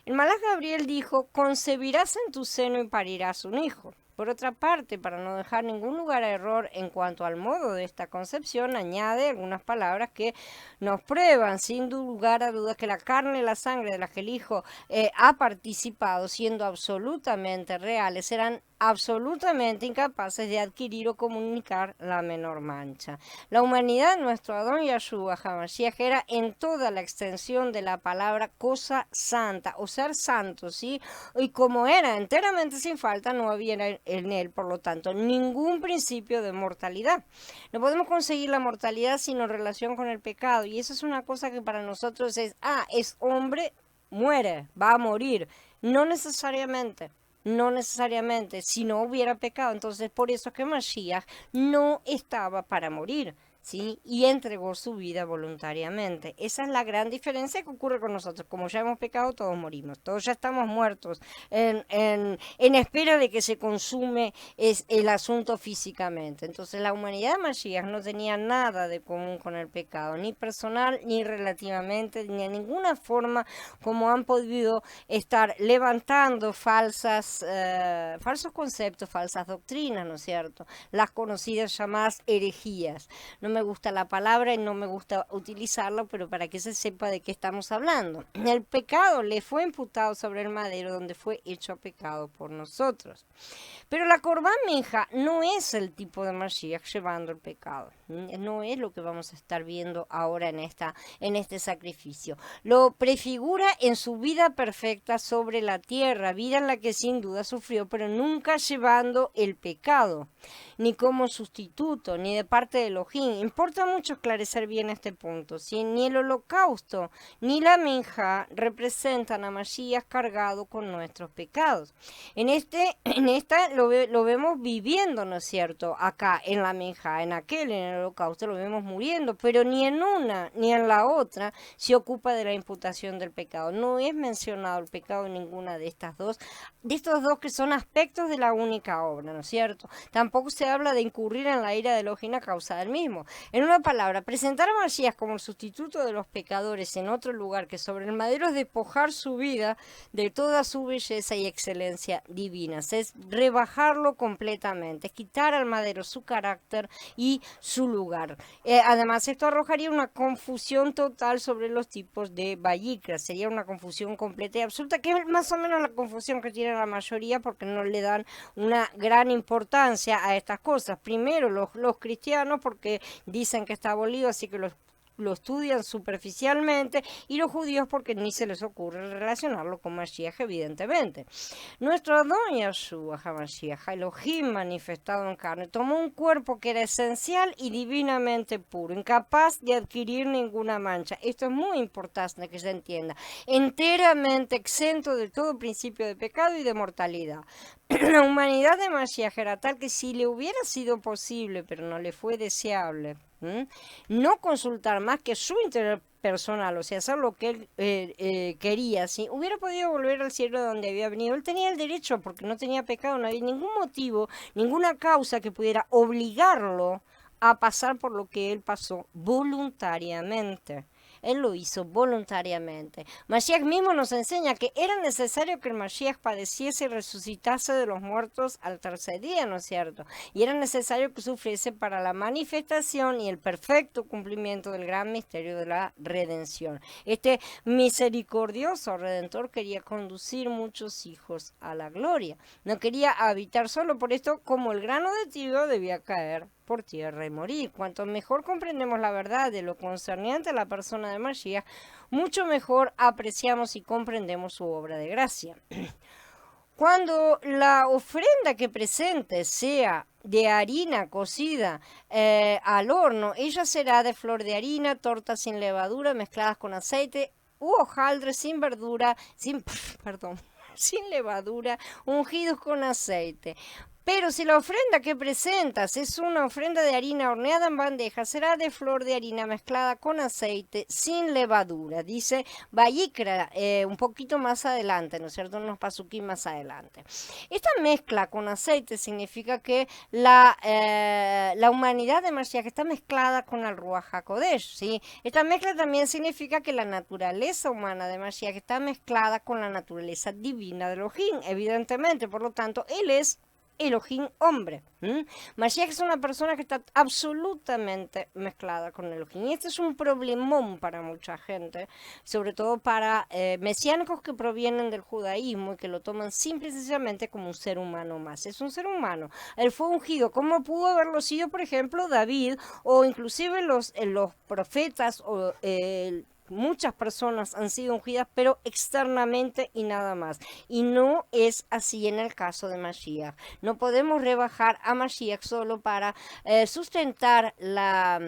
El malaj Gabriel dijo: concebirás en tu seno y parirás un hijo. Por otra parte, para no dejar ningún lugar a error en cuanto al modo de esta concepción, añade algunas palabras que nos prueban sin lugar a dudas que la carne y la sangre de las que el Hijo ha participado, siendo absolutamente reales, serán absolutamente incapaces de adquirir o comunicar la menor mancha. La humanidad, nuestro Adón Yahshua HaMashiach, era en toda la extensión de la palabra cosa santa, o ser santo, ¿sí? Y como era enteramente sin falta, no había en él, por lo tanto, ningún principio de mortalidad. No podemos conseguir la mortalidad sino en relación con el pecado, y eso es una cosa que para nosotros es hombre, muere, va a morir. No necesariamente. No necesariamente, si no hubiera pecado. Entonces, por eso es que Mashiach no estaba para morir, ¿sí? Y entregó su vida voluntariamente. Esa es la gran diferencia que ocurre con nosotros. Como ya hemos pecado, todos morimos. Todos ya estamos muertos en espera de que se consume el asunto físicamente. Entonces, la humanidad de Mashiach no tenía nada de común con el pecado, ni personal, ni relativamente, ni en ninguna forma, como han podido estar levantando falsos conceptos, falsas doctrinas, ¿no es cierto? Las conocidas llamadas herejías. No me gusta la palabra y no me gusta utilizarla, pero para que se sepa de qué estamos hablando. El pecado le fue imputado sobre el madero donde fue hecho pecado por nosotros. Pero la Corbán Minja no es el tipo de Mashiach llevando el pecado. No es lo que vamos a estar viendo ahora en este sacrificio. Lo prefigura en su vida perfecta sobre la tierra, vida en la que sin duda sufrió, pero nunca llevando el pecado, ni como sustituto, ni de parte de Elohim. Importa mucho esclarecer bien este punto. ¿Sí? Ni el holocausto, ni la Minja representan a Mashiach cargado con nuestros pecados. En esta lo vemos viviendo, ¿no es cierto? Acá, en la Minja, en aquel, en el holocausto, lo vemos muriendo, pero ni en una ni en la otra se ocupa de la imputación del pecado. No es mencionado el pecado en ninguna de estos dos que son aspectos de la única obra, ¿no es cierto? Tampoco se habla de incurrir en la ira de Elohim a causa del mismo. En una palabra, presentar a Mashiach como el sustituto de los pecadores en otro lugar que sobre el madero es despojar su vida de toda su belleza y excelencia divinas, es rebajarlo completamente, es quitar al madero su carácter y su lugar. Además, esto arrojaría una confusión total sobre los tipos de Vayikra, sería una confusión completa y absoluta, que es más o menos la confusión que tiene la mayoría porque no le dan una gran importancia a estas cosas. Primero, los cristianos porque dicen que está abolido, así que lo estudian superficialmente, y los judíos porque ni se les ocurre relacionarlo con Mashiach, evidentemente. Nuestro Adón Yahshua HaMashiach, Elohim manifestado en carne, tomó un cuerpo que era esencial y divinamente puro, incapaz de adquirir ninguna mancha. Esto es muy importante que se entienda. Enteramente exento de todo principio de pecado y de mortalidad. La humanidad de Mashiach era tal que si le hubiera sido posible, pero no le fue deseable, no consultar más que su interés personal, o sea, hacer lo que él quería, ¿sí? Hubiera podido volver al cielo de donde había venido. Él tenía el derecho porque no tenía pecado, no había ningún motivo, ninguna causa que pudiera obligarlo a pasar por lo que él pasó voluntariamente. Él lo hizo voluntariamente. Mashiach mismo nos enseña que era necesario que el Mashiach padeciese y resucitase de los muertos al tercer día, ¿no es cierto? Y era necesario que sufriese para la manifestación y el perfecto cumplimiento del gran misterio de la redención. Este misericordioso Redentor quería conducir muchos hijos a la gloria. No quería habitar solo, por esto, como el grano de trigo debía caer por tierra y morir. Cuanto mejor comprendemos la verdad de lo concerniente a la persona de Mashiach, mucho mejor apreciamos y comprendemos su obra de gracia. Cuando la ofrenda que presente sea de harina cocida al horno, ella será de flor de harina, tortas sin levadura mezcladas con aceite u hojaldres sin sin levadura, ungidos con aceite. Pero si la ofrenda que presentas es una ofrenda de harina horneada en bandeja, será de flor de harina mezclada con aceite sin levadura. Dice Vayikra un poquito más adelante, ¿no es cierto? Unos pasuquín más adelante. Esta mezcla con aceite significa que la humanidad de Mashiach está mezclada con el Ruach HaKodesh, ¿sí? Esta mezcla también significa que la naturaleza humana de Mashiach está mezclada con la naturaleza divina de Elohim, evidentemente. Por lo tanto, él es Elohim hombre. Mashiach es una persona que está absolutamente mezclada con Elohim. Y este es un problemón para mucha gente, sobre todo para mesiánicos que provienen del judaísmo y que lo toman simple y sencillamente como un ser humano más. Es un ser humano. Él fue ungido, como pudo haberlo sido, por ejemplo, David, o inclusive los profetas o muchas personas han sido ungidas, pero externamente y nada más. Y no es así en el caso de Mashiach. No podemos rebajar a Mashiach solo para sustentar la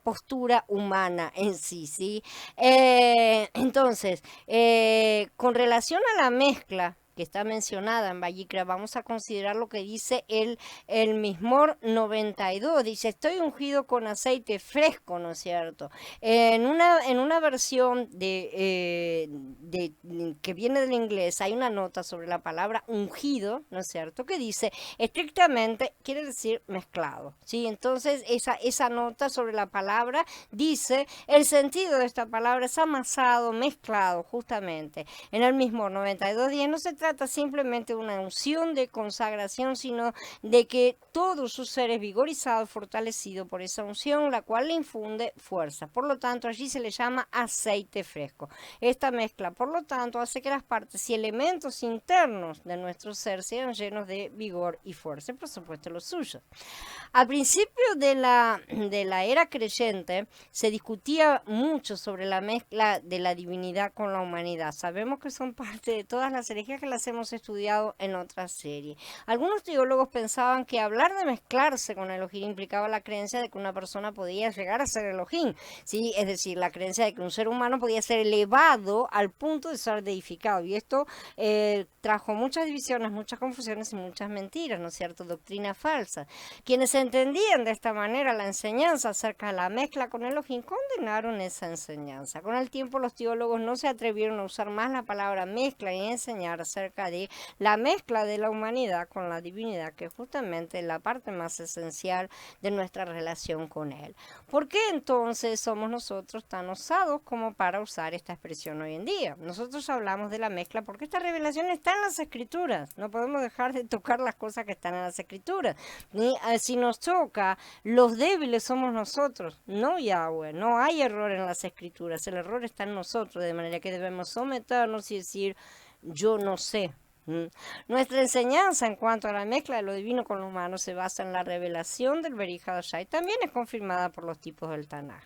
postura humana en sí, ¿sí? Entonces, con relación a la mezcla que está mencionada en Vayikra, vamos a considerar lo que dice el Mizmor 92. Dice, estoy ungido con aceite fresco, ¿no es cierto? En una versión que viene del inglés, hay una nota sobre la palabra ungido, ¿no es cierto? Que dice, estrictamente, quiere decir mezclado, ¿sí? Entonces, esa nota sobre la palabra dice, el sentido de esta palabra es amasado, mezclado, justamente. En el Mizmor 92:10 no se trata trata simplemente de una unción de consagración, sino de que todo su ser es vigorizado, fortalecido por esa unción, la cual le infunde fuerza. Por lo tanto, allí se le llama aceite fresco. Esta mezcla, por lo tanto, hace que las partes y elementos internos de nuestro ser sean llenos de vigor y fuerza, y por supuesto los suyos. Al principio de la era creyente se discutía mucho sobre la mezcla de la divinidad con la humanidad. Sabemos que son parte de todas las herejías que las hemos estudiado en otra serie. Algunos teólogos pensaban que hablar de mezclarse con Elohim implicaba la creencia de que una persona podía llegar a ser Elohim, ¿sí? Es decir, la creencia de que un ser humano podía ser elevado al punto de ser deificado. Y esto trajo muchas divisiones, muchas confusiones y muchas mentiras, ¿no es cierto? Doctrina falsa. Quienes entendían de esta manera la enseñanza acerca de la mezcla con Elohim condenaron esa enseñanza. Con el tiempo los teólogos no se atrevieron a usar más la palabra mezcla y enseñar acerca de la mezcla de la humanidad con la divinidad, que es justamente la parte más esencial de nuestra relación con Él. ¿Por qué entonces somos nosotros tan osados como para usar esta expresión hoy en día? Nosotros hablamos de la mezcla porque esta revelación está en las Escrituras. No podemos dejar de tocar las cosas que están en las Escrituras. Si nos toca, los débiles somos nosotros, no Yahweh. No hay error en las Escrituras, el error está en nosotros, de manera que debemos someternos y decir, yo no sé. Nuestra enseñanza en cuanto a la mezcla de lo divino con lo humano se basa en la revelación del Beri Hadashah y también es confirmada por los tipos del Tanaj.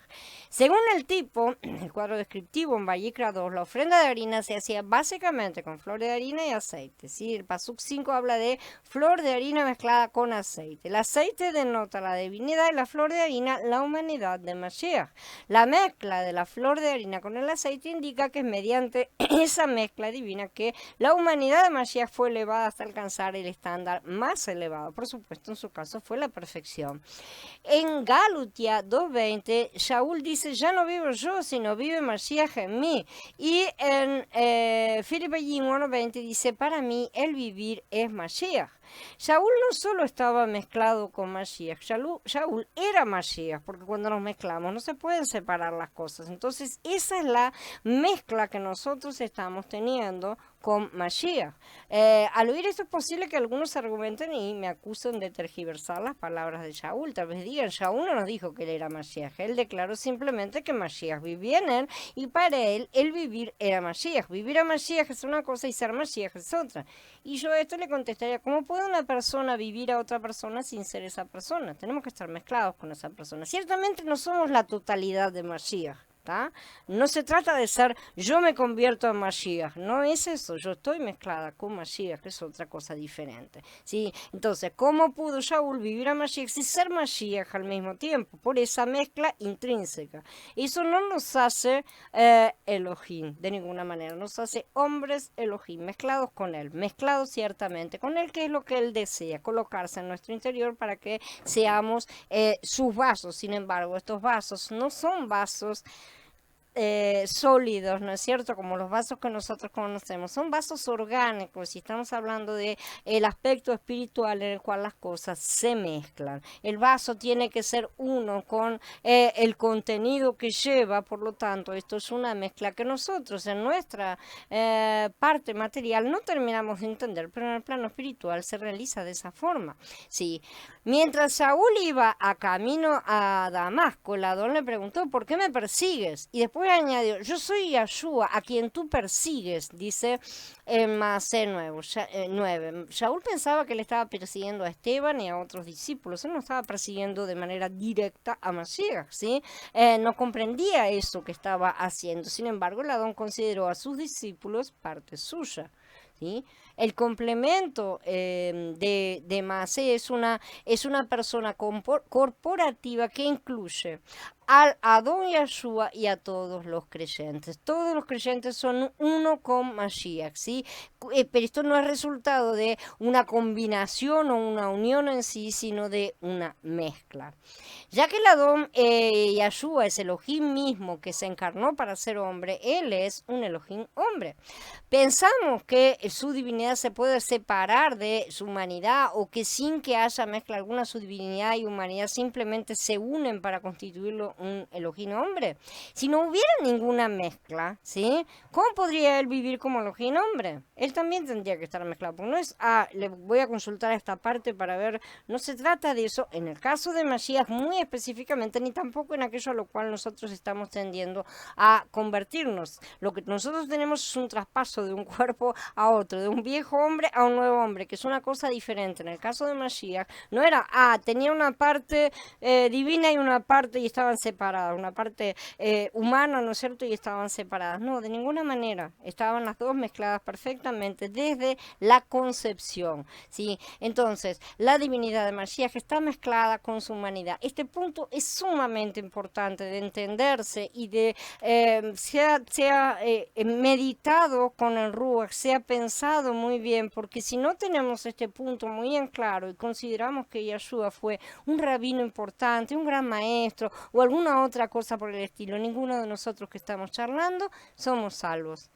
Según el tipo, el cuadro descriptivo en Vayikra 2, la ofrenda de harina se hacía básicamente con flor de harina y aceite. ¿Sí? El Pasuk 5 habla de flor de harina mezclada con aceite. El aceite denota la divinidad y la flor de harina la humanidad de Mashiach. La mezcla de la flor de harina con el aceite indica que es mediante esa mezcla divina que la humanidad de Mashiach fue elevada hasta alcanzar el estándar más elevado. Por supuesto, en su caso fue la perfección. En Galutia 2.20, Shaul dice, ya no vivo yo, sino vive Mashiach en mí. Y en Filipenses 1.20 dice, para mí el vivir es Mashiach. Shaul no solo estaba mezclado con Mashiach, Shaul era Mashiach, porque cuando nos mezclamos no se pueden separar las cosas. Entonces esa es la mezcla que nosotros estamos teniendo con Mashiach. Al oír esto es posible que algunos argumenten y me acusen de tergiversar las palabras de Shaul. Tal vez digan, Shaul no nos dijo que él era Mashiach, él declaró simplemente que Mashiach vivía en él y para él el vivir era Mashiach. Vivir a Mashiach es una cosa y ser Mashiach es otra. Y yo a esto le contestaría, ¿cómo puede una persona vivir a otra persona sin ser esa persona? Tenemos que estar mezclados con esa persona. Ciertamente no somos la totalidad de Mashiach. ¿Tá? No se trata de ser yo me convierto en Mashiach, no es eso, yo estoy mezclada con Mashiach, que es otra cosa diferente, ¿sí? Entonces, ¿cómo pudo Shaul vivir a Mashiach y ser Mashiach al mismo tiempo? Por esa mezcla intrínseca. Eso no nos hace Elohim, de ninguna manera, nos hace hombres Elohim, mezclados con él, mezclados ciertamente con él, que es lo que él desea, colocarse en nuestro interior para que seamos sus vasos. Sin embargo, estos vasos no son vasos sólidos, ¿no es cierto? Como los vasos que nosotros conocemos, son vasos orgánicos y estamos hablando de el aspecto espiritual en el cual las cosas se mezclan. El vaso tiene que ser uno con el contenido que lleva, por lo tanto, esto es una mezcla que nosotros en nuestra parte material no terminamos de entender, pero en el plano espiritual se realiza de esa forma. Sí. Mientras Saúl iba a camino a Damasco, el Adón le preguntó, ¿por qué me persigues? Y después añadió, yo soy Yahshua, a quien tú persigues, dice en Maaseh 9. Saúl pensaba que le estaba persiguiendo a Esteban y a otros discípulos, él no estaba persiguiendo de manera directa a Mashiach, ¿sí? No comprendía eso que estaba haciendo, sin embargo el Adón consideró a sus discípulos parte suya. ¿Sí? El complemento de Maaseh es una persona corporativa que incluye al Adón Yahshua y a todos los creyentes. Todos los creyentes son uno con Mashiach, ¿sí? Pero esto no es resultado de una combinación o una unión en sí, sino de una mezcla. Ya que el Adón Yahshua es Elohim mismo que se encarnó para ser hombre, él es un Elohim hombre. Pensamos que su divinidad se puede separar de su humanidad o que sin que haya mezcla alguna su divinidad y humanidad simplemente se unen para constituirlo un Elohim hombre. Si no hubiera ninguna mezcla, ¿sí? ¿Cómo podría él vivir como Elohim hombre? Él también tendría que estar mezclado, porque no es, le voy a consultar esta parte para ver, no se trata de eso, en el caso de Mashiach muy específicamente, ni tampoco en aquello a lo cual nosotros estamos tendiendo a convertirnos. Lo que nosotros tenemos es un traspaso de un cuerpo a otro, de un viejo hombre a un nuevo hombre, que es una cosa diferente. En el caso de Mashiach, no era, tenía una parte divina y una parte y estaban separadas, una parte humana, ¿no es cierto? Y estaban separadas. No, de ninguna manera. Estaban las dos mezcladas perfectamente desde la concepción, ¿sí? Entonces, la divinidad de Mashiach está mezclada con su humanidad. Este punto es sumamente importante de entenderse y de sea meditado con el Ruach, sea pensado muy bien, porque si no tenemos este punto muy en claro y consideramos que Yeshua fue un rabino importante, un gran maestro o alguna otra cosa por el estilo, ninguno de nosotros que estamos charlando somos salvos.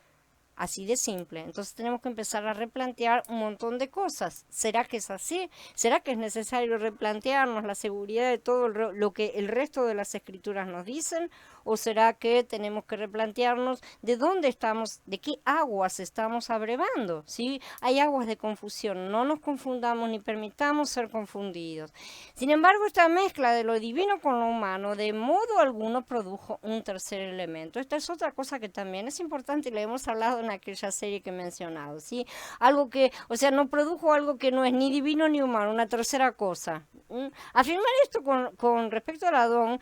Así de simple. Entonces tenemos que empezar a replantear un montón de cosas. ¿Será que es así? ¿Será que es necesario replantearnos la seguridad de todo lo que el resto de las escrituras nos dicen? ¿O será que tenemos que replantearnos de dónde estamos, de qué aguas estamos abrevando? ¿Sí? Hay aguas de confusión. No nos confundamos ni permitamos ser confundidos. Sin embargo, esta mezcla de lo divino con lo humano de modo alguno produjo un tercer elemento. Esta es otra cosa que también es importante y le hemos hablado en aquella serie que he mencionado, ¿sí? Algo que, o sea, no produjo algo que no es ni divino ni humano, una tercera cosa. Afirmar esto con respecto al Adón,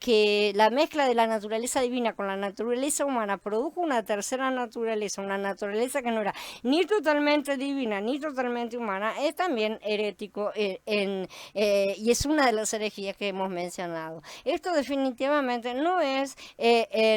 que la mezcla de la naturaleza divina con la naturaleza humana produjo una tercera naturaleza, una naturaleza que no era ni totalmente divina ni totalmente humana, es también herético y es una de las herejías que hemos mencionado. Esto definitivamente no es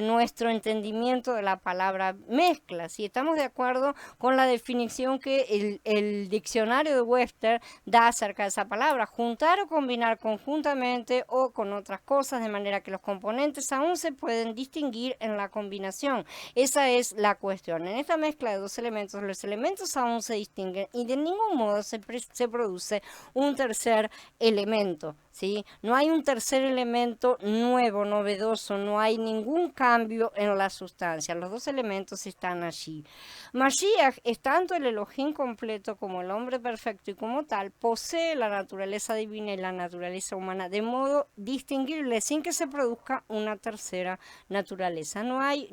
nuestro entendimiento de la palabra mezcla. Si estamos de acuerdo con la definición que el diccionario de Webster da acerca de esa palabra, juntar o combinar conjuntamente o con otras cosas, de manera que los componentes aún se pueden distinguir en la combinación. Esa es la cuestión. En esta mezcla de dos elementos, los elementos aún se distinguen y de ningún modo se produce un tercer elemento, ¿sí? No hay un tercer elemento nuevo, novedoso, no hay ningún cambio en la sustancia. Los dos elementos están allí. Mashiach es tanto el Elohim completo como el hombre perfecto y como tal posee la naturaleza divina y la naturaleza humana de modo distinguible sin que se produzca una tercera naturaleza. No hay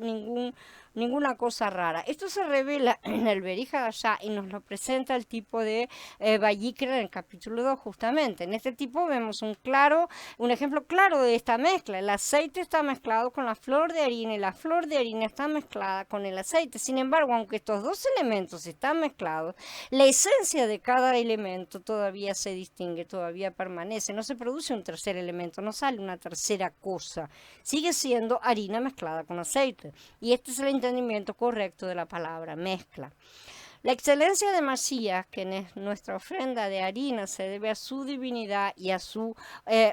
ninguna cosa rara. Esto se revela en el Berija allá y nos lo presenta el tipo de Vayikra en el capítulo 2 justamente. En este tipo vemos un ejemplo claro de esta mezcla. El aceite está mezclado con la flor de harina y la flor de harina está mezclada con el aceite. Sin embargo, aunque estos dos elementos están mezclados, la esencia de cada elemento todavía se distingue, todavía permanece. No se produce un tercer elemento, no sale una tercera cosa. Sigue siendo harina mezclada con aceite. Y este es el entendimiento correcto de la palabra mezcla. La excelencia de Mashiach, que es nuestra ofrenda de harina, se debe a su divinidad y a su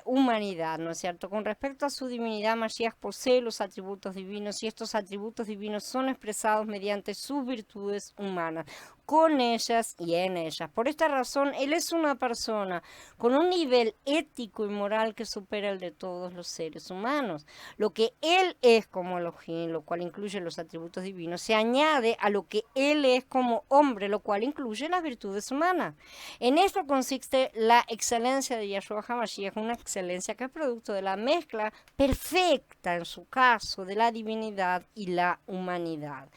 humanidad, ¿no es cierto? Con respecto a su divinidad, Mashiach posee los atributos divinos y estos atributos divinos son expresados mediante sus virtudes humanas, con ellas y en ellas. Por esta razón, Él es una persona con un nivel ético y moral que supera el de todos los seres humanos. Lo que Él es como Elohim, lo cual incluye los atributos divinos, se añade a lo que Él es como hombre, lo cual incluye las virtudes humanas. En esto consiste la excelencia de Yeshua HaMashiach, una excelencia que es producto de la mezcla perfecta, en su caso, de la divinidad y la humanidad.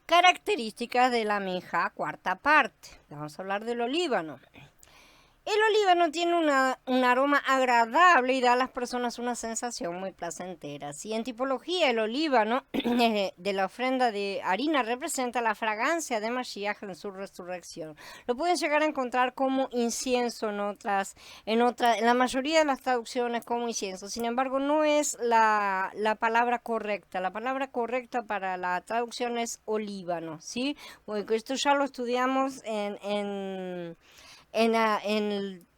Características de la mija, cuarta parte. Vamos a hablar del olíbano. El olíbano tiene un aroma agradable y da a las personas una sensación muy placentera. Si en tipología el olíbano de la ofrenda de harina representa la fragancia de Mashiach en su resurrección, lo pueden llegar a encontrar como incienso en la mayoría de las traducciones como incienso. Sin embargo, no es la palabra correcta. La palabra correcta para la traducción es olíbano, ¿sí? Porque esto ya lo estudiamos en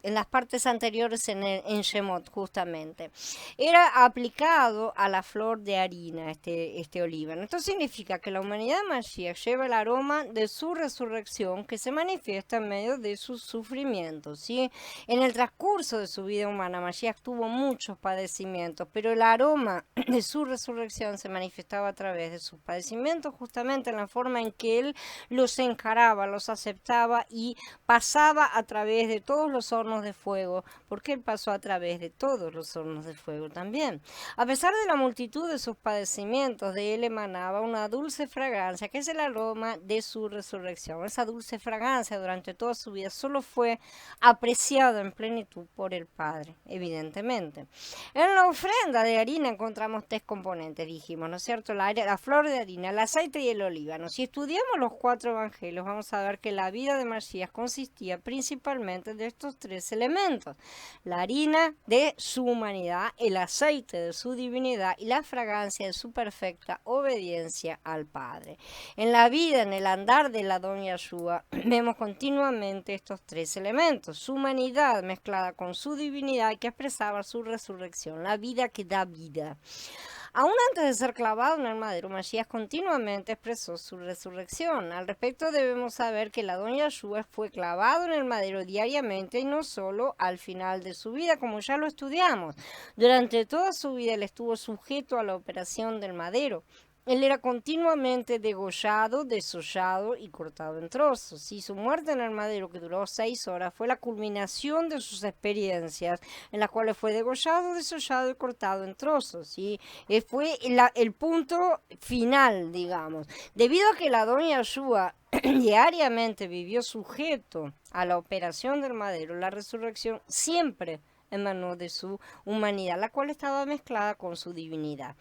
en las partes anteriores en Shemot, justamente. Era aplicado a la flor de harina, este olíbano. Esto significa que la humanidad de Mashiach lleva el aroma de su resurrección que se manifiesta en medio de sus sufrimientos, ¿sí? En el transcurso de su vida humana, Mashiach tuvo muchos padecimientos, pero el aroma de su resurrección se manifestaba a través de sus padecimientos, justamente en la forma en que él los encaraba, los aceptaba y pasaba a través de todos los hornos de fuego, porque él pasó a través de todos los hornos de fuego también. A pesar de la multitud de sus padecimientos, de él emanaba una dulce fragancia, que es el aroma de su resurrección. Esa dulce fragancia durante toda su vida solo fue apreciada en plenitud por el Padre, evidentemente. En la ofrenda de harina encontramos tres componentes, dijimos, ¿no es cierto? La flor de harina, el aceite y el olíbano. Si estudiamos los 4 evangelios, vamos a ver que la vida de Masías consistía principalmente de estos 3 elementos: la harina de su humanidad, el aceite de su divinidad y la fragancia de su perfecta obediencia al Padre. En la vida, en el andar de la Don Yeshua, vemos continuamente estos 3 elementos: su humanidad mezclada con su divinidad que expresaba su resurrección, la vida que da vida. Aún antes de ser clavado en el madero, Masías continuamente expresó su resurrección. Al respecto debemos saber que el Adón Yeshua fue clavado en el madero diariamente y no solo al final de su vida, como ya lo estudiamos. Durante toda su vida él estuvo sujeto a la operación del madero. Él era continuamente degollado, desollado y cortado en trozos. Y su muerte en el madero, que duró 6 horas, fue la culminación de sus experiencias, en las cuales fue degollado, desollado y cortado en trozos. ¿Sí? Fue el punto final, digamos. Debido a que la Adón Yeshua diariamente vivió sujeto a la operación del madero, la resurrección siempre emanó de su humanidad, la cual estaba mezclada con su divinidad.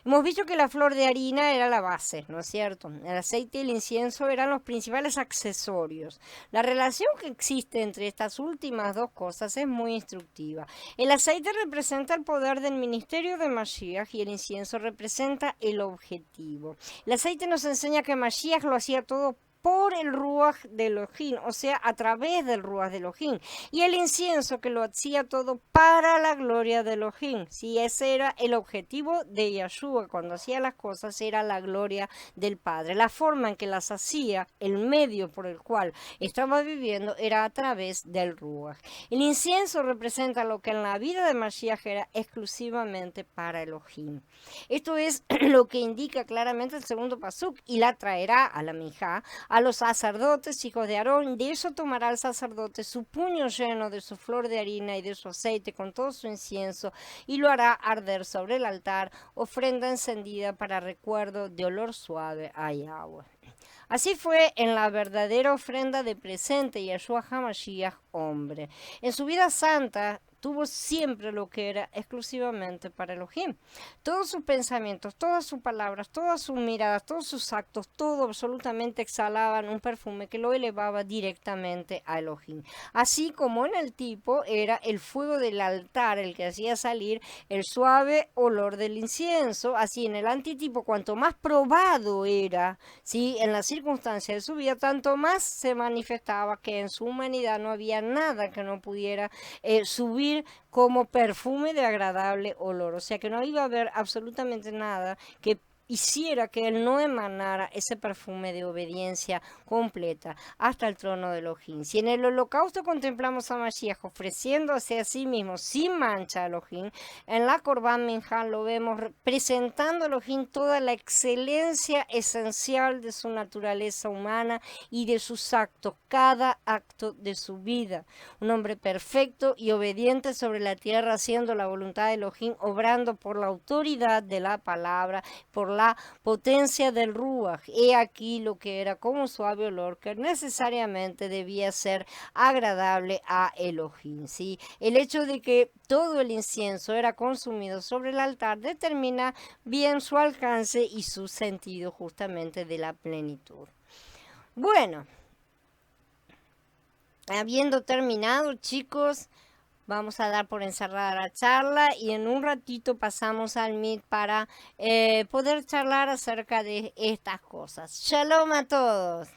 Hemos visto que la flor de harina era la base, ¿no es cierto? El aceite y el incienso eran los principales accesorios. La relación que existe entre estas últimas dos cosas es muy instructiva. El aceite representa el poder del ministerio de Mashiach y el incienso representa el objetivo. El aceite nos enseña que Mashiach lo hacía todo por el Ruach de Elohim, o sea, a través del Ruach de Elohim. Y el incienso que lo hacía todo para la gloria de Elohim. Sí, ese era el objetivo de Yeshua cuando hacía las cosas, era la gloria del Padre. La forma en que las hacía, el medio por el cual estaba viviendo, era a través del Ruach. El incienso representa lo que en la vida de Mashiach era exclusivamente para Elohim. Esto es lo que indica claramente el segundo pasuk: y la traerá a la mijá a los sacerdotes, hijos de Aarón. De eso tomará el sacerdote su puño lleno de su flor de harina y de su aceite con todo su incienso, y lo hará arder sobre el altar, ofrenda encendida para recuerdo de olor suave a Yahweh. Así fue en la verdadera ofrenda de presente Yeshua HaMashiach, hombre. En su vida santa tuvo siempre lo que era exclusivamente para Elohim. Todos sus pensamientos, todas sus palabras, todas sus miradas, todos sus actos, todo absolutamente exhalaban un perfume que lo elevaba directamente a Elohim. Así como en el tipo era el fuego del altar el que hacía salir el suave olor del incienso, así en el antitipo, cuanto más probado era, ¿sí?, en las circunstancias de su vida, tanto más se manifestaba que en su humanidad no había nada que no pudiera subir como perfume de agradable olor. O sea que no iba a haber absolutamente nada que hiciera que él no emanara ese perfume de obediencia completa hasta el trono de Elohim. Si en el holocausto contemplamos a Mashiach ofreciéndose a sí mismo sin mancha a Elohim, en la Corban Minjá lo vemos presentando a Elohim toda la excelencia esencial de su naturaleza humana y de sus actos, cada acto de su vida. Un hombre perfecto y obediente sobre la tierra, haciendo la voluntad de Elohim, obrando por la autoridad de la palabra, por la potencia del Ruach. He aquí lo que era como suave olor que necesariamente debía ser agradable a Elohim. ¿Sí? El hecho de que todo el incienso era consumido sobre el altar determina bien su alcance y su sentido justamente de la plenitud. Bueno, habiendo terminado, chicos, vamos a dar por encerrada la charla y en un ratito pasamos al Meet para poder charlar acerca de estas cosas. Shalom a todos.